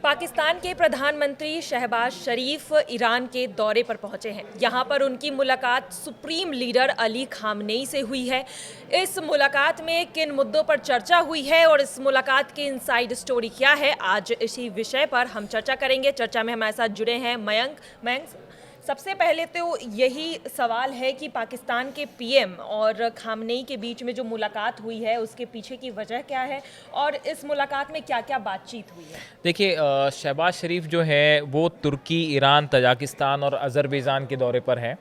पाकिस्तान के प्रधानमंत्री शहबाज शरीफ ईरान के दौरे पर पहुंचे हैं। यहां पर उनकी मुलाकात सुप्रीम लीडर अली खामनेई से हुई है। इस मुलाकात में किन मुद्दों पर चर्चा हुई है और इस मुलाकात की इनसाइड स्टोरी क्या है, आज इसी विषय पर हम चर्चा करेंगे। चर्चा में हमारे साथ जुड़े हैं मयंक। सबसे पहले तो यही सवाल है कि पाकिस्तान के पीएम और खामनेई के बीच में जो मुलाकात हुई है उसके पीछे की वजह क्या है और इस मुलाकात में क्या क्या बातचीत हुई है। देखिए, शहबाज शरीफ जो है वो तुर्की, ईरान, तजाकिस्तान और अज़रबैजान के दौरे पर हैं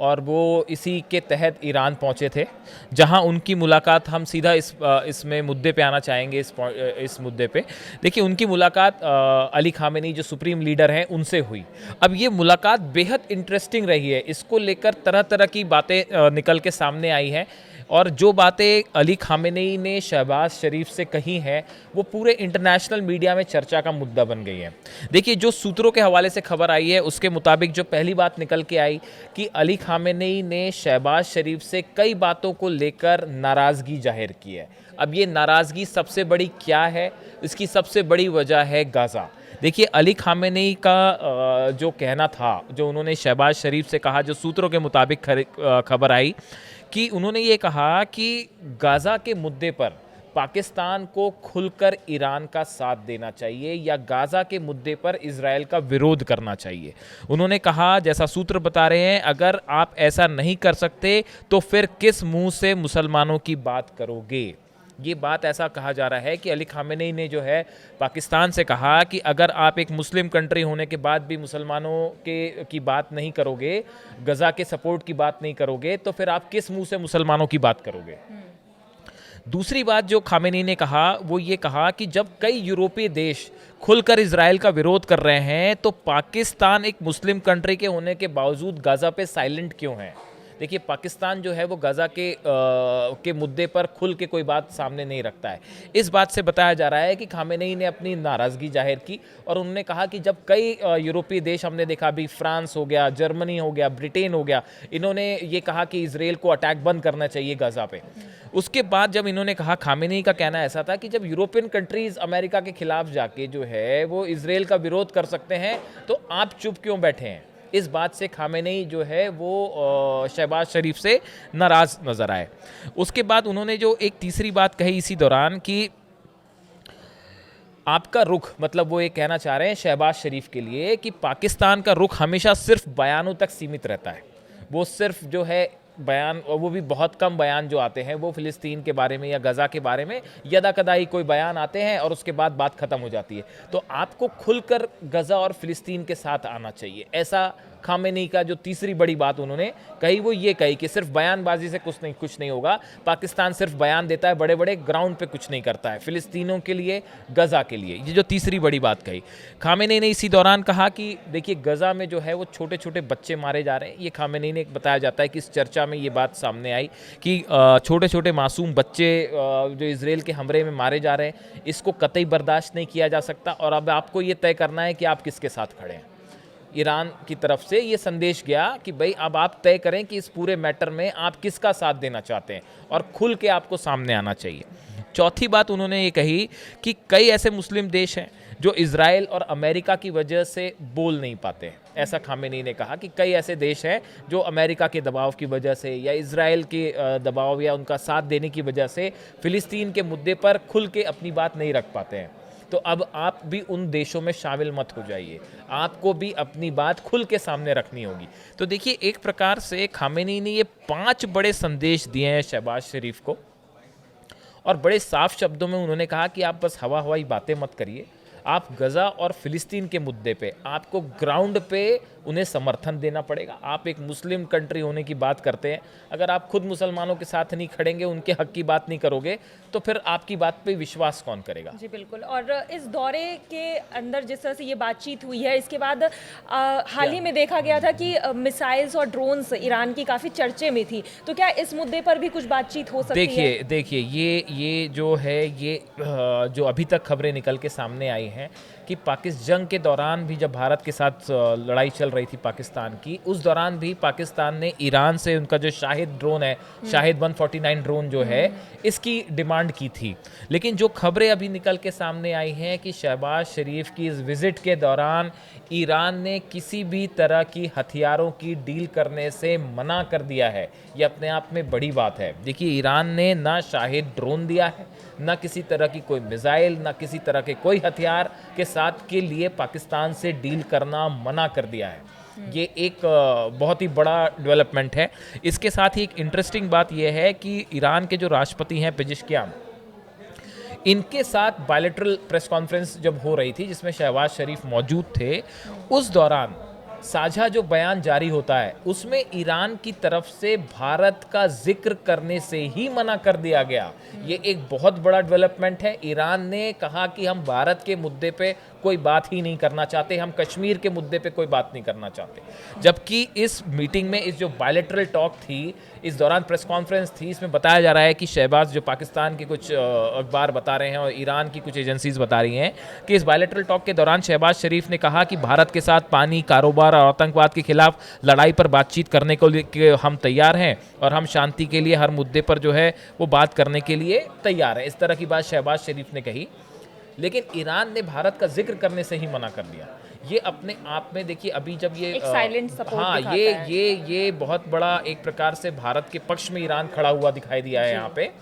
और वो इसी के तहत ईरान पहुंचे थे, जहां उनकी मुलाकात हम सीधा इसमें मुद्दे पे आना चाहेंगे। इस मुद्दे पे देखिए, उनकी मुलाकात अली खामेनी जो सुप्रीम लीडर हैं उनसे हुई। अब ये मुलाकात बेहद इंटरेस्टिंग रही है। इसको लेकर तरह तरह की बातें निकल के सामने आई हैं और जो बातें अली खामेनी ने शहबाज शरीफ से कही हैं वो पूरे इंटरनेशनल मीडिया में चर्चा का मुद्दा बन गई है। देखिए, जो सूत्रों के हवाले से खबर आई है उसके मुताबिक जो पहली बात निकल के आई कि अली खामेनी ने शहबाज शरीफ से कई बातों को लेकर नाराज़गी जाहिर की है। अब ये नाराज़गी सबसे बड़ी क्या है? इसकी सबसे बड़ी वजह है गाज़ा। देखिए, अली खामेनी का जो कहना था, जो उन्होंने शहबाज शरीफ से कहा, जो सूत्रों के मुताबिक खबर आई कि उन्होंने ये कहा कि गाज़ा के मुद्दे पर पाकिस्तान को खुलकर ईरान का साथ देना चाहिए या गाज़ा के मुद्दे पर इजराइल का विरोध करना चाहिए। उन्होंने कहा, जैसा सूत्र बता रहे हैं, अगर आप ऐसा नहीं कर सकते तो फिर किस मुंह से मुसलमानों की बात करोगे। ये बात ऐसा कहा जा रहा है कि अली खामेनी ने जो है पाकिस्तान से कहा कि अगर आप एक मुस्लिम कंट्री होने के बाद भी मुसलमानों की बात नहीं करोगे, गज़ा के सपोर्ट की बात नहीं करोगे, तो फिर आप किस मुंह से मुसलमानों की बात करोगे। दूसरी बात जो खामेनी ने कहा वो ये कहा कि जब कई यूरोपीय देश खुलकर इजराइल का विरोध कर रहे हैं तो पाकिस्तान एक मुस्लिम कंट्री के होने के बावजूद गाज़ा पे साइलेंट क्यों है। देखिए, पाकिस्तान जो है वो गाज़ा के मुद्दे पर खुल के कोई बात सामने नहीं रखता है। इस बात से बताया जा रहा है कि खामेनी ने अपनी नाराज़गी जाहिर की और उन्होंने कहा कि जब कई यूरोपीय देश हमने देखा, अभी फ्रांस हो गया, जर्मनी हो गया, ब्रिटेन हो गया, इन्होंने ये कहा कि इजराइल को अटैक बंद करना चाहिए गाज़ा पे। उसके बाद जब इन्होंने कहा, खामेनी का कहना ऐसा था कि जब यूरोपियन कंट्रीज़ अमेरिका के खिलाफ जाके जो है वो इजराइल का विरोध कर सकते हैं तो आप चुप क्यों बैठे हैं। इस बात से खामेनी जो है वो शहबाज शरीफ से नाराज़ नज़र आए। उसके बाद उन्होंने जो एक तीसरी बात कही इसी दौरान कि आपका रुख, मतलब वो ये कहना चाह रहे हैं शहबाज शरीफ के लिए कि पाकिस्तान का रुख हमेशा सिर्फ बयानों तक सीमित रहता है। वो सिर्फ जो है बयान, और वो भी बहुत कम बयान जो आते हैं वो फ़िलिस्तीन के बारे में या गज़ा के बारे में यदा कदाई कोई बयान आते हैं और उसके बाद बात ख़त्म हो जाती है। तो आपको खुलकर गज़ा और फ़िलिस्तीन के साथ आना चाहिए। ऐसा खामेनी का जो तीसरी बड़ी बात उन्होंने कही वो ये कही कि सिर्फ बयानबाजी से कुछ नहीं होगा। पाकिस्तान सिर्फ बयान देता है, बड़े बड़े ग्राउंड पे कुछ नहीं करता है फ़िलिस्तीनों के लिए, गज़ा के लिए। ये जो तीसरी बड़ी बात कही खामेनी ने इसी दौरान कहा कि देखिए, गज़ा में जो है वो छोटे छोटे बच्चे मारे जा रहे हैं। ये खामेनी ने बताया जाता है कि इस चर्चा में ये बात सामने आई कि छोटे छोटे मासूम बच्चे जो इजराइल के हमले में मारे जा रहे हैं, इसको कतई बर्दाश्त नहीं किया जा सकता और अब आपको ये तय करना है कि आप किसके साथ खड़े हैं। ईरान की तरफ से ये संदेश गया कि भाई अब आप तय करें कि इस पूरे मैटर में आप किसका साथ देना चाहते हैं और खुल के आपको सामने आना चाहिए। चौथी बात उन्होंने ये कही कि कई ऐसे मुस्लिम देश हैं जो इजराइल और अमेरिका की वजह से बोल नहीं पाते हैं। ऐसा खामेनी ने कहा कि कई ऐसे देश हैं जो अमेरिका के दबाव की वजह से या इजराइल के दबाव या उनका साथ देने की वजह से फ़िलिस्तीन के मुद्दे पर खुल के अपनी बात नहीं रख पाते हैं। तो अब आप भी उन देशों में शामिल मत हो जाइए, आपको भी अपनी बात खुल के सामने रखनी होगी। तो देखिए, एक प्रकार से खामेनी ने ये 5 बड़े संदेश दिए हैं शहबाज शरीफ को और बड़े साफ शब्दों में उन्होंने कहा कि आप बस हवाई बातें मत करिए। आप गज़ा और फ़िलिस्तीन के मुद्दे पे आपको ग्राउंड पे उन्हें समर्थन देना पड़ेगा। आप एक मुस्लिम कंट्री होने की बात करते हैं, अगर आप खुद मुसलमानों के साथ नहीं खड़ेंगे, उनके हक की बात नहीं करोगे, तो फिर आपकी बात पे विश्वास कौन करेगा। जी बिल्कुल। और इस दौरे के अंदर जिस तरह से ये बातचीत हुई है, इसके बाद हाल ही में देखा गया था कि मिसाइल्स और ड्रोन्स ईरान की काफ़ी चर्चे में थी, तो क्या इस मुद्दे पर भी कुछ बातचीत हो सकती है? देखिए ये जो है ये जो अभी तक खबरें निकल के सामने आई हैं कि जंग के दौरान भी जब भारत के साथ लड़ाई चल रही थी पाकिस्तान की, उस दौरान भी पाकिस्तान ने ईरान से उनका जो शाहिद ड्रोन है, शाहिद 149 ड्रोन जो है, इसकी डिमांड की थी। लेकिन जो खबरें अभी निकल के सामने आई हैं कि शहबाज शरीफ की इस विजिट के दौरान ईरान ने किसी भी तरह की हथियारों की डील करने से मना कर दिया है। ये अपने आप में बड़ी बात है। देखिए, ईरान ने ना शाहिद ड्रोन दिया है, ना किसी तरह की कोई मिसाइल, ना किसी तरह के कोई हथियार के साथ के लिए पाकिस्तान से डील करना मना कर दिया है। ये एक बहुत ही बड़ा डेवलपमेंट है। इसके साथ ही एक इंटरेस्टिंग बात यह है कि ईरान के जो राष्ट्रपति हैं पेजिशकियान, इनके साथ बायलैटरल प्रेस कॉन्फ्रेंस जब हो रही थी जिसमें शहबाज शरीफ मौजूद थे, उस दौरान साझा जो बयान जारी होता है उसमें ईरान की तरफ से भारत का जिक्र करने से ही मना कर दिया गया। ये एक बहुत बड़ा डेवलपमेंट है। ईरान ने कहा कि हम भारत के मुद्दे पे कोई बात ही नहीं करना चाहते, हम कश्मीर के मुद्दे पे कोई बात नहीं करना चाहते। जबकि इस मीटिंग में, इस जो बायलैटरल टॉक थी, इस दौरान प्रेस कॉन्फ्रेंस थी, इसमें बताया जा रहा है कि शहबाज, जो पाकिस्तान के कुछ अखबार बता रहे हैं और ईरान की कुछ एजेंसीज बता रही हैं कि इस बायलैटरल टॉक के दौरान शहबाज शरीफ ने कहा कि भारत के साथ पानी, कारोबार और आतंकवाद के खिलाफ लड़ाई पर बातचीत करने को हम तैयार हैं और हम शांति के लिए हर मुद्दे पर जो है वो बात करने के लिए तैयार हैं। इस तरह की बात शहबाज शरीफ ने कही। लेकिन ईरान ने भारत का जिक्र करने से ही मना कर दिया। ये अपने आप में देखिए, अभी जब ये एक साइलेंट सपोर्ट हाँ, ये बहुत बड़ा एक प्रकार से भारत के पक्ष में ईरान खड़ा हुआ दिखाई दिया है यहाँ पे।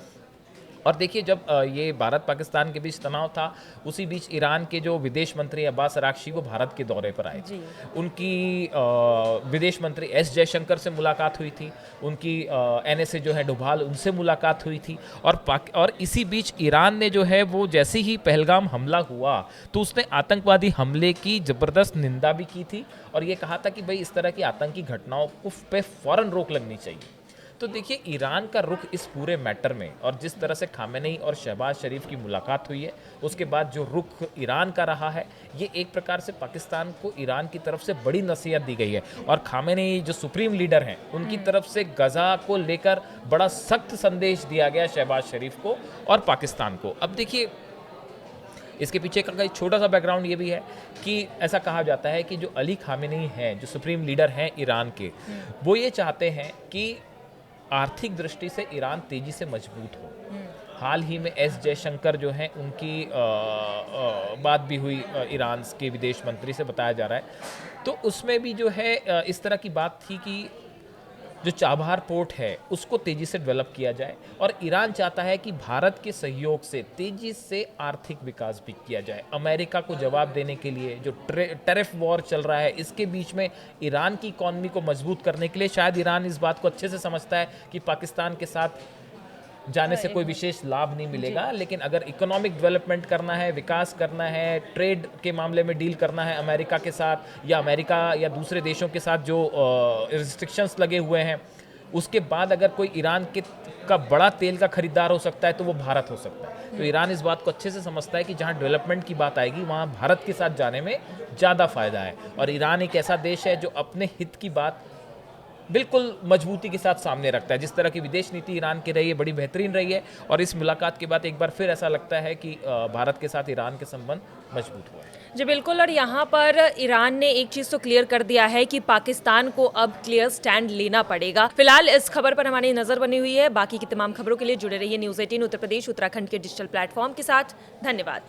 और देखिए, जब ये भारत पाकिस्तान के बीच तनाव था, उसी बीच ईरान के जो विदेश मंत्री अब्बास अरागची वो भारत के दौरे पर आए थे। उनकी विदेश मंत्री एस जयशंकर से मुलाकात हुई थी, उनकी NSA जो है डोभाल, उनसे मुलाकात हुई थी। और इसी बीच ईरान ने जो है वो जैसे ही पहलगाम हमला हुआ तो उसने आतंकवादी हमले की ज़बरदस्त निंदा भी की थी और ये कहा था कि भाई इस तरह की आतंकी घटनाओं पे फ़ौरन रोक लगनी चाहिए। तो देखिए, ईरान का रुख इस पूरे मैटर में, और जिस तरह से खामेनेई और शहबाज शरीफ की मुलाकात हुई है, उसके बाद जो रुख ईरान का रहा है, ये एक प्रकार से पाकिस्तान को ईरान की तरफ से बड़ी नसीहत दी गई है। और खामेनेई जो सुप्रीम लीडर हैं, उनकी तरफ से गजा को लेकर बड़ा सख्त संदेश दिया गया शहबाज शरीफ को और पाकिस्तान को। अब देखिए, इसके पीछे का एक छोटा सा बैकग्राउंड ये भी है कि ऐसा कहा जाता है कि जो अली खामेनेई हैं, जो सुप्रीम लीडर हैं ईरान के, वो ये चाहते हैं कि आर्थिक दृष्टि से ईरान तेजी से मजबूत हो। हाल ही में एस जयशंकर जो हैं, उनकी बात भी हुई ईरान के विदेश मंत्री से, बताया जा रहा है। तो उसमें भी जो है इस तरह की बात थी कि जो चाबहार पोर्ट है उसको तेज़ी से डेवलप किया जाए और ईरान चाहता है कि भारत के सहयोग से तेज़ी से आर्थिक विकास भी किया जाए। अमेरिका को जवाब देने के लिए जो टैरिफ वॉर चल रहा है, इसके बीच में ईरान की इकॉनमी को मजबूत करने के लिए शायद ईरान इस बात को अच्छे से समझता है कि पाकिस्तान के साथ जाने से कोई विशेष लाभ नहीं मिलेगा, लेकिन अगर इकोनॉमिक डेवलपमेंट करना है, विकास करना है, ट्रेड के मामले में डील करना है अमेरिका के साथ या अमेरिका या दूसरे देशों के साथ जो रिस्ट्रिक्शंस लगे हुए हैं, उसके बाद अगर कोई ईरान का बड़ा तेल का खरीदार हो सकता है तो वो भारत हो सकता है। तो ईरान इस बात को अच्छे से समझता है कि जहाँ डेवलपमेंट की बात आएगी वहाँ भारत के साथ जाने में ज़्यादा फायदा है। और ईरान एक ऐसा देश है जो अपने हित की बात बिल्कुल मजबूती के साथ सामने रखता है। जिस तरह की विदेश नीति ईरान की रही है, बड़ी बेहतरीन रही है, और इस मुलाकात के बाद एक बार फिर ऐसा लगता है कि भारत के साथ ईरान के संबंध मजबूत हुए हैं। जी बिल्कुल, और यहाँ पर ईरान ने एक चीज़ तो क्लियर कर दिया है कि पाकिस्तान को अब क्लियर स्टैंड लेना पड़ेगा। फिलहाल इस खबर पर हमारी नज़र बनी हुई है। बाकी की तमाम खबरों के लिए जुड़े रहिए न्यूज़ 18 उत्तर प्रदेश उत्तराखंड के डिजिटल प्लेटफॉर्म के साथ। धन्यवाद।